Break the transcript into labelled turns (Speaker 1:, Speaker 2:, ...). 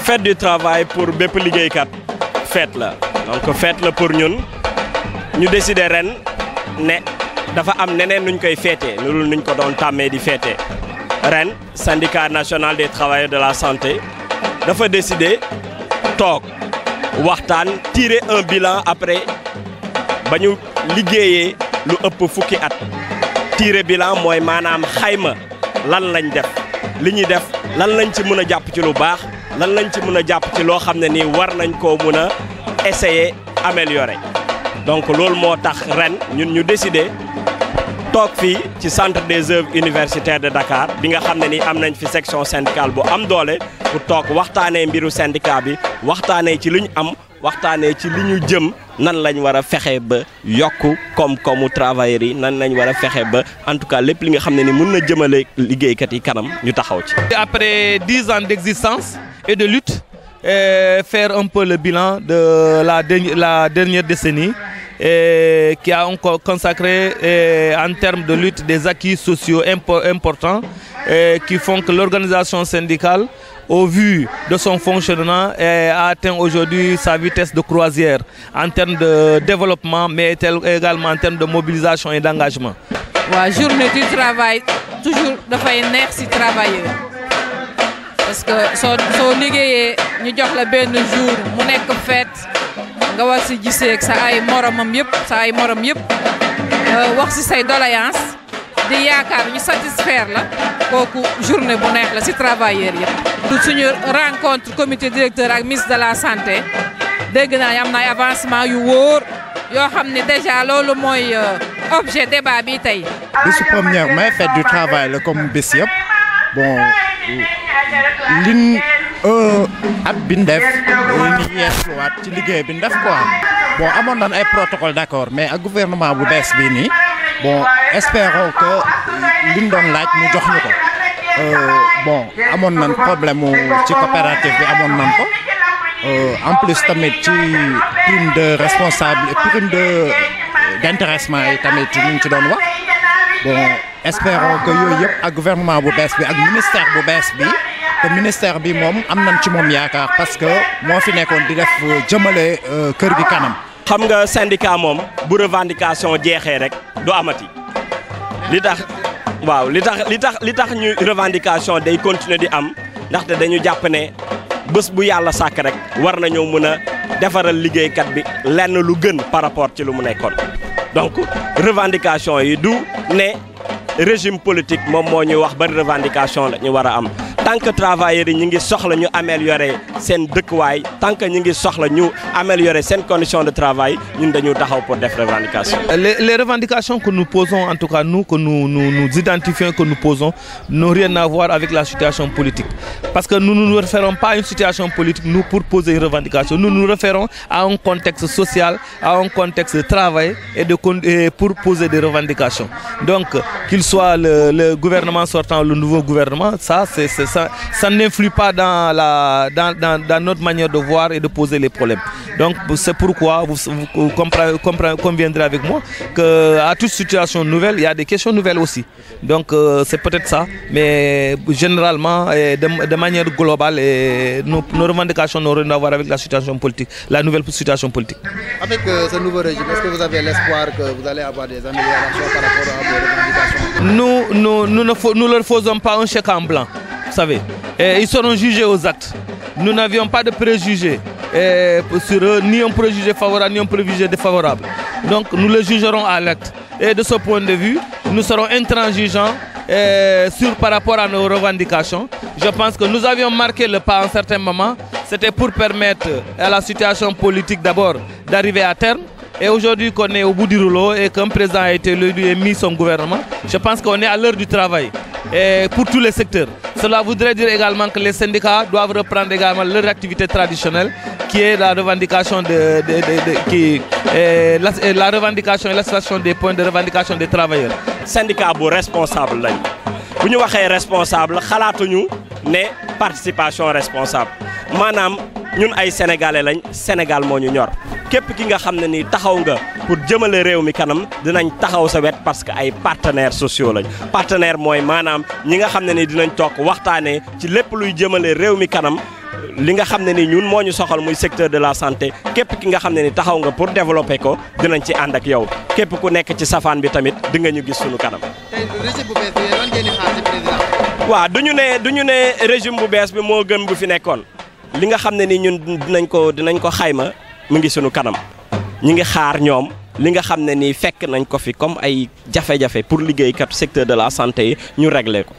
Speaker 1: fête du travail pour bépp liggéeykat fête la donc fête la pour ñun ñu décider ren ne dafa am neneen nuñ koy féetee loolu nuñ ko doon tàmmee di féetee ren syndicat national des travailleurs de la santé dafa décider toog waxtaan tirer un bilan après ba ñu liggéeyee lu ëpp fukki at tirer bilan mooy maanaam xayma lan lañ def li ñuy def lan lañ ci mën a jàpp ci lu baax lan lañ ci mën a jàpp ci loo xam ne nii war nañ koo mën a essayer améliorer donc loolu moo tax ren ñun ñu décider toog fii ci centre des œuvres universitaires de Dakar bi nga xam ne nii am nañ fi section syndicale bu am doole pour toog waxtaanee mbiru syndicat bi waxtaanee ci li ñu am waxtaanee ci li ñu jëm nan lañ war a fexe ba yokku koom-koomu travailleurs yi nan lañ war a fexe ba en tout cas lépp li nga xam ne ni mën na jëmale liggéeykat yi kanam ñu taxaw ci.
Speaker 2: Après 10 ans d'existence et de lutte, faire un peu le bilan de la dernière décennie qui a encore consacré en termes de lutte des acquis sociaux importants qui font que l'organisation syndicale, au vu de son fonctionnement, a atteint aujourd'hui sa vitesse de croisière en termes de développement, mais également en termes de mobilisation et d'engagement.
Speaker 3: La journée du travail, toujours dafay neex ci travailleur parce que soo liggéeyee ñu jox la benn jour mu nekk fête nga war ci gisee ak sa ay moromam yëpp wax ci say doléance di yaakaar ñu satisfaire la kooku journée bu neex la ci travailleur yëpp. suñu rencontre comité directeur ak ministre de la santé dégg naa am na ay avancement yu wóor yoo xam ne déjà loolu mooy objet débat bi tey.
Speaker 4: bisu première mai fête du travail la comme bés yëpp bon lin at bi ñu def ñu yeesluwaat ci liggéey bi ñu def quoi bon amoon nañ ay protocole d'accord mais ak gouvernement bu bees bii nii bon espérons que liñ doon laaj mu jox ñu ko bon amoon nañ problème mu ci coopérative bi amoon nañ ko en plus tamit ci prime de responsable prime d'intéressement yi tamit ñu ngi ci doon wax bon espérons que yooyu yëpp ak gouvernement bu bees bi ak ministère bu bees bi te ministère bi moom am nañ ci moom yaakaar parce que moo fi nekkoon di def jëmale kër gi kanam.
Speaker 1: xam nga syndicat moom bu revendication jeexee rek du amati li tax ñu revendication day continuer di am ndaxte dañu jàpp ne bés bu yàlla sàkk rek war nañoo mën a defaral liggéeykat bi lenn lu gën par rapport ci lu mu nekkoon donc revendication yi du ne régime politique moom moo ñuy wax ban revendication la ñu war a am tant que travailleurs yi ñu ngi soxla ñu améliorer seen dëkkuwaay tant que ñu ngi soxla ñu améliorer seen conditions de travail ñun dañu taxaw pour def revendication.
Speaker 2: Les revendications que nous posons, en tout cas nous, que nous identifions, que nous posons, n'ont rien à voir avec la situation politique. Parce que nous ne nous référons pas à une situation politique, nous, pour poser une revendication. Nous nous référons à un contexte social, à un contexte de travail et pour poser des revendications. Donc, qu'il soit le gouvernement sortant ou le nouveau gouvernement, ça n'influe pas dans notre manière de voir et de poser les problèmes. Donc, c'est pourquoi vous conviendrez avec moi qu'à toute situation nouvelle, il y a des questions nouvelles aussi. Donc, c'est peut-être ça, mais généralement, de manière globale, nos revendications n'ont rien à voir avec la situation politique, la nouvelle situation politique.
Speaker 5: Avec ce nouveau régime, est-ce que vous avez l'espoir que vous allez avoir des améliorations par rapport à vos revendications?
Speaker 2: Nous ne leur faisons pas un chèque en blanc, vous savez. Ils seront jugés aux actes. Nous n'avions pas de préjugés sur eux, ni un préjugé favorable, ni un préjugé défavorable. Donc nous les jugerons à l'acte. Et de ce point de vue, nous serons intransigeants par rapport à nos revendications. Je pense que nous avions marqué le pas à un certain moment. C'était pour permettre à la situation politique d'abord d'arriver à terme. Et aujourd'hui qu'on est au bout du rouleau et qu'un président a été élu et mis son gouvernement, je pense qu'on est à l'heure du travail et pour tous les secteurs. Cela voudrait dire également que les syndicats doivent reprendre également leur activité traditionnelle qui est la revendication la revendication et l'association des points de revendication des travailleurs.
Speaker 1: Syndicat bu responsable lañ bu ñu waxee responsable xalaatuñu ne participation responsable maanaam ñun ay sénégalais lañ Sénégal moo ñu ñor képp ki nga xam ne ni taxaw nga pour jëmale réew mi kanam dinañ taxaw sa wet parce que ay partenaires sociaux lañ partenaire mooy maanaam ñi nga xam ne ni dinañ toog waxtaanee ci lépp luy jëmale réew mi kanam li nga xam ne ni ñun moo ñu soxal muy secteur de la santé képp ki nga xam ne ni taxaw nga pour développer ko dinañ ci ànd ak yow képp ku nekk ci safaan bi tamit di nga ñu gis sunu kanam.
Speaker 5: tey régime bu bees bi lan ngeen di xaar ci président.
Speaker 1: waaw du ñu ne régime bu bees bi moo gën bu fi nekkoon li nga xam ne ni ñun dinañ ko xayma mu ngi sunu kanam ñi ngi xaar ñoom li nga xam ne ni fekk nañ ko fi comme ay jafe-jafe pour liggéeykat secteur de la santé yi ñu régler ko.